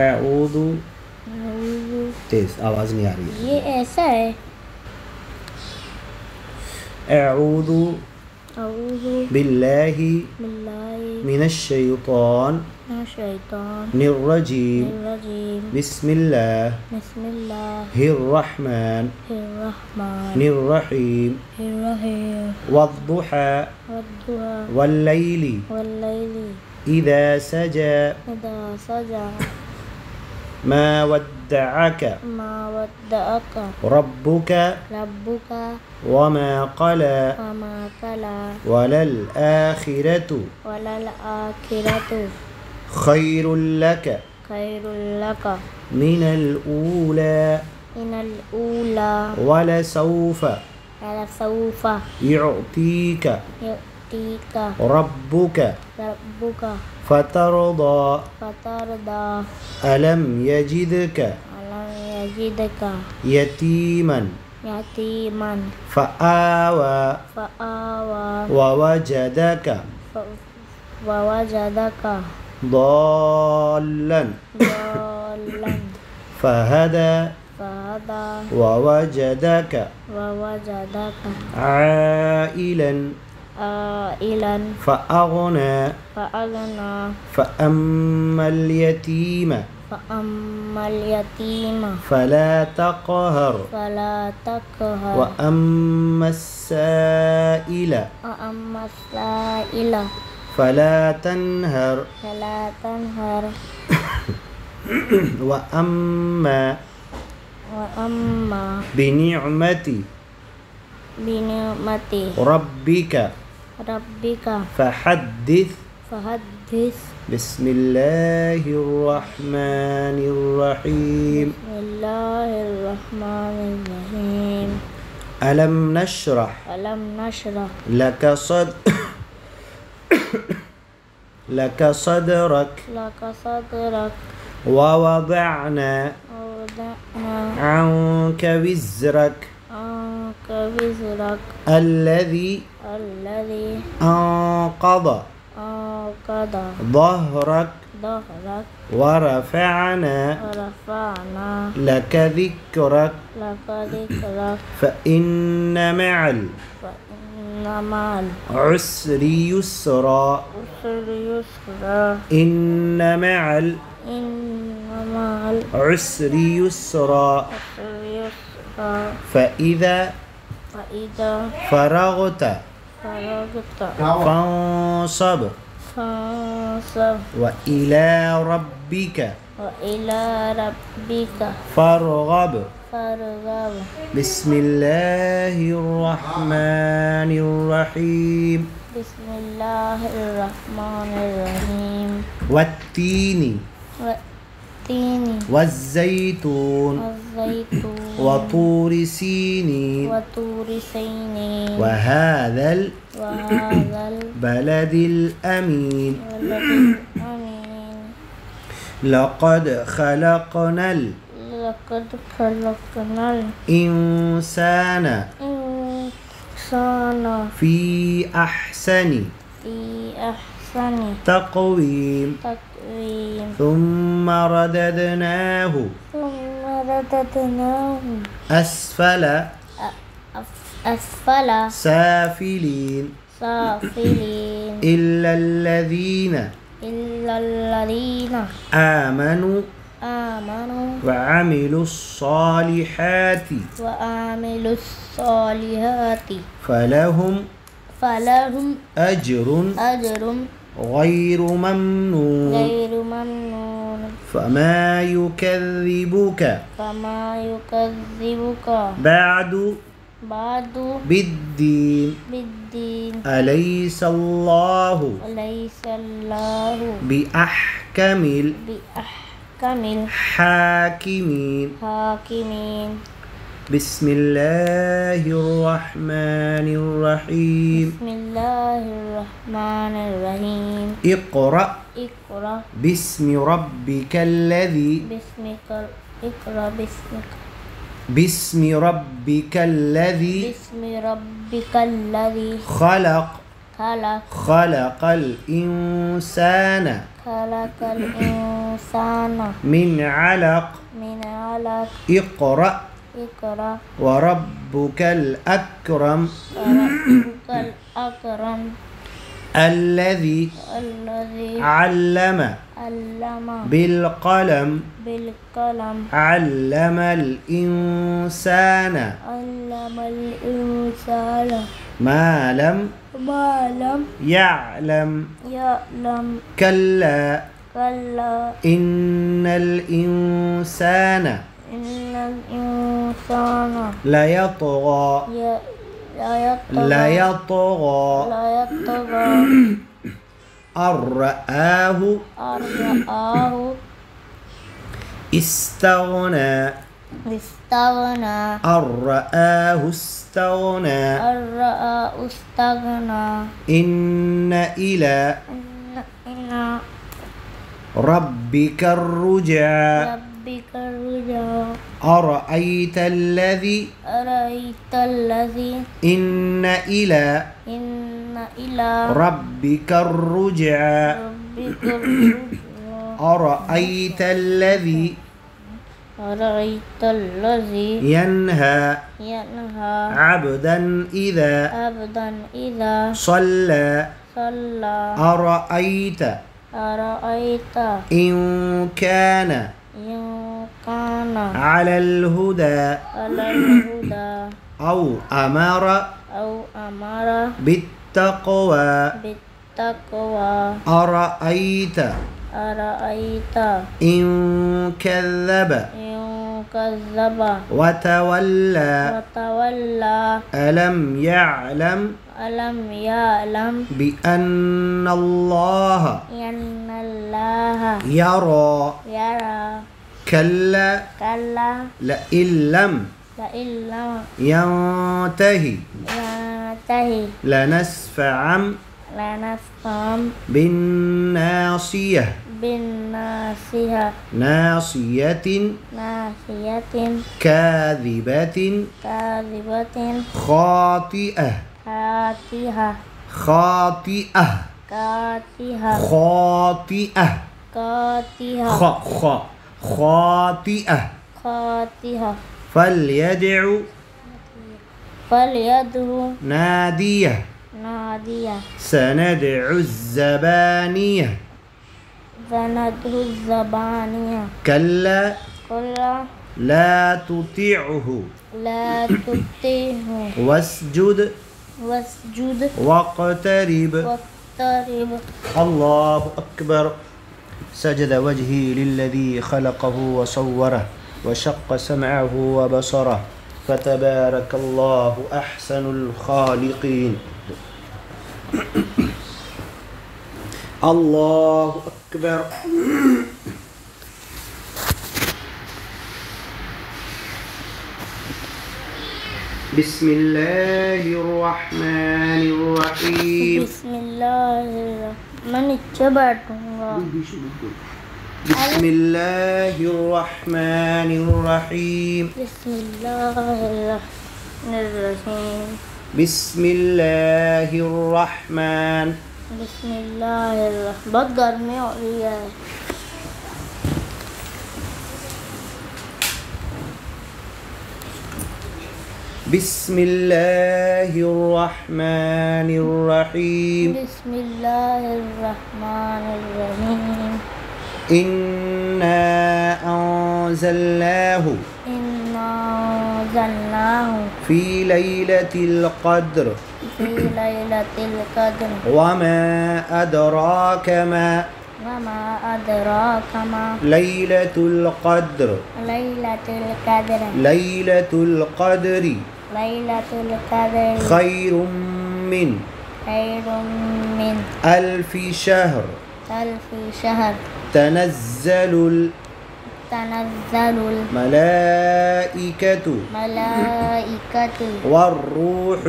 अऊज़ु तेज आवाज़ नहीं आ रही है। ये ऐसा है। अऊज़ु बिल्लाहि मिनश्शैतानिर्रजीम बिस्मिल्लाहिर्रहमानिर्रहीम वद्दुहा वल्लैलि इज़ा सजा मा वद्दअक रब्बुका वमा क़ला वलल आखिरतु खैरुल लक मिनल ऊला वलसौफ युअतीक रब्बुका फतरदा अलम यजिदक यतीमन फआवा ववजदक ضالًا فهدى ووجدك عائلا فأغنى فأما اليتيم فلا تقهر وأما السائل فلا تنهر وأما بنعمة ربك فحدث بسم الله الرحمن الرحيم ألم نشرح لك صدرك ووضعنا عنك وزرك الذي أنقض ظهرك ورفعنا لك ذكرك فإن مع العسر يسرا إن مع العسر يسرا فإذا فرغت فانصب وإلى ربك فارغب بسم الله الرحمن الرحيم والتين والزيتون وطور سينين وهذا البلد الأمين لقد خلقنا الإنسان في أحسن تقويم ثم رددناه أسفل سافلين إلا الذين آمنوا وعملوا الصالحات فلهم أجر غير ممنون فما يكذبك بعد بالدين أليس الله بأحكم الحاكمين بسم الله الرحمن الرحيم اقرأ باسم ربك الذي خلق خلق الإنسان من علق اقرأ وربك الأكرم الذي علم بالقلم علم الإنسان ما لم يعلم كلا إن الإنسان ليطغى أن رآه استغنى أن رآه استغنى إن إلى ربك الرجعى أرأيت الذي إن إلى ربك الرجعى أرأيت الذي ينهى عبدا إذا صلى أرأيت إن كان على الهدى أو أمر بالتقوى أرأيت إن كذب وتولى ألم يعلم بأن الله يرى كلا لئن لم ينتهي لنسفعا بالناصية ناصية كاذبة خاطئة فليدع ناديه سندع الزبانية كلا لا تطعه واسجد واقترب الله أكبر سجد وجهي للذي خلقه وصوره وشق سمعه وبصره فتبارك الله أحسن الخالقين الله أكبر بسم الله الرحمن الرحيم بسم الله الرحمن بسم الله الرحمن الرحيم بسم الله الرحمن الرحيم بسم الله الرحمن بسم الله الرحمن बहुत गर्मी हो रही है بسم الله الرحمن الرحيم بسم الله الرحمن الرحيم إنا أنزلناه في ليلة القدر وما أدراك ما ليلة القدر خير من ألف شهر تنزل الملائكة والروح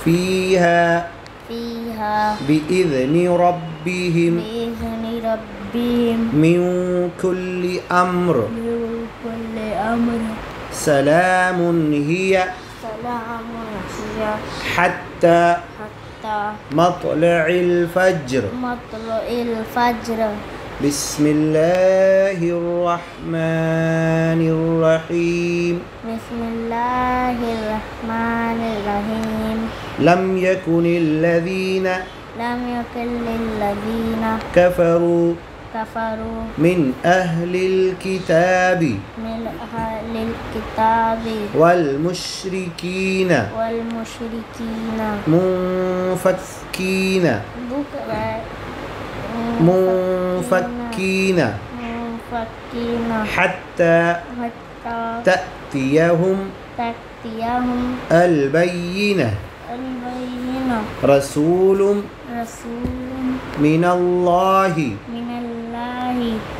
فيها بإذن ربهم من كل أمر سلام هي حتى مطلع الفجر مطلع الفجر بسم الله الرحمن الرحيم بسم الله الرحمن الرحيم لم يكن الذين كفروا من أهل الكتاب والمشركين منفكين حتى تأتيهم البينة رسول من الله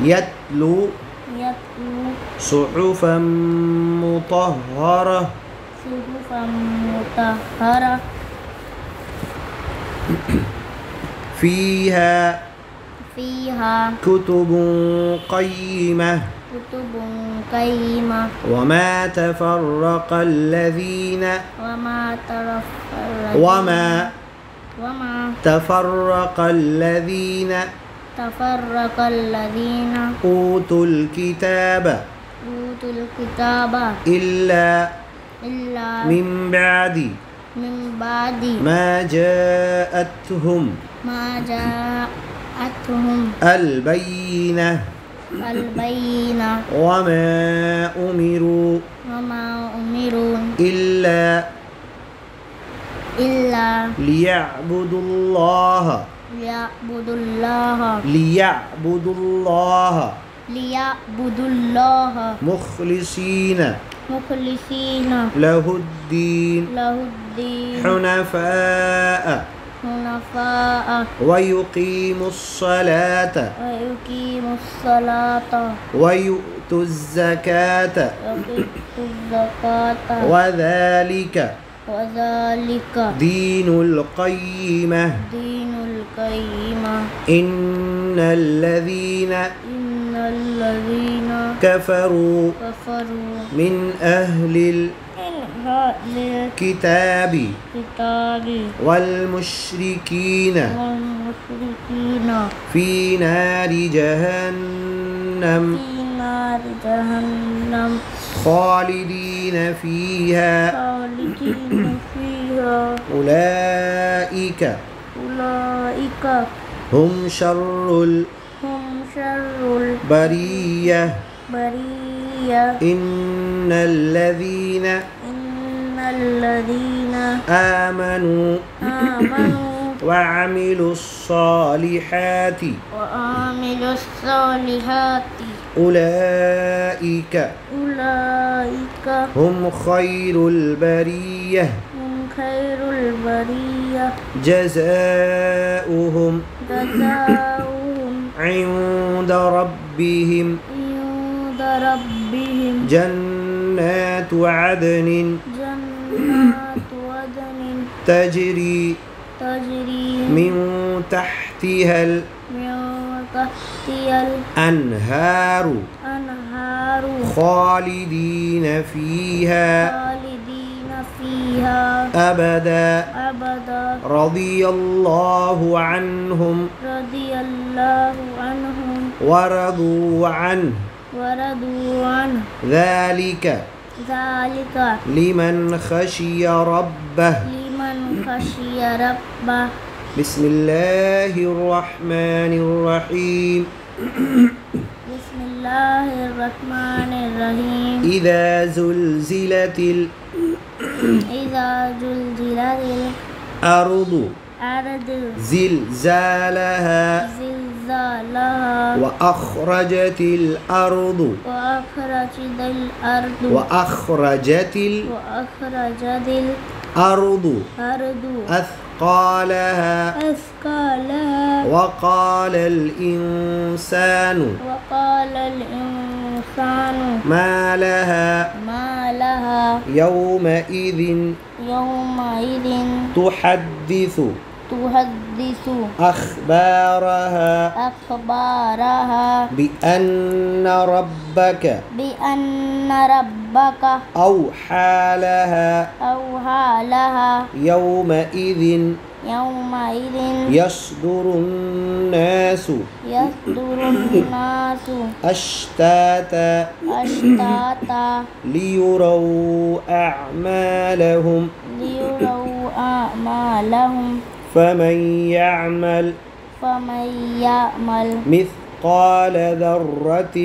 يتلو صحفا مطهرة فيها كتب قيمة وما تفرق الذين أوتوا الكتاب إلا من بعد ما جاءتهم البينة وما أمروا إلا ليعبدوا الله مخلصين له الدين حنفاء ويقيموا الصلاة ويؤتوا الزكاة وذلك دين القيمة إن الذين كفروا من أهل الكتاب والمشركين في نار جهنم خالدين فيها أولئك هم شر البرية إن الذين آمنوا وعملوا الصالحات أولئك هم خير البرية جزاؤهم عند ربهم جنات عدن تجري من تحتها الأنهار خالدين فيها أبدا رضي الله عنهم ورضوا عنه ذلك لمن خشي ربه بسم الله الرحمن الرحيم بسم الله الرحمن الرحيم إذا زلزلت الأرض زلزالها وأخرجت الأرض أثقالها وقال الإنسان ما لها يومئذ تحدث تحدث أخبارها أخبارها بأن ربك بأن ربك أوحى لها أوحى لها يومئذ يومئذ يصدر الناس أشتاتا ليروا أعمالهم فمن يعمل مثقال ذرة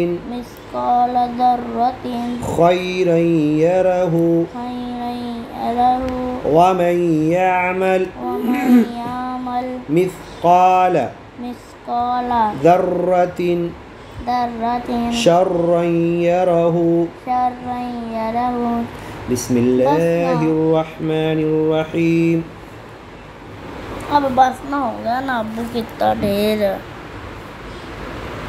خيرا يره ومن يعمل مثقال ذرة شرا يره بسم الله الرحمن الرحيم अब बस ना हो गया ना अब्बू कितना ढेर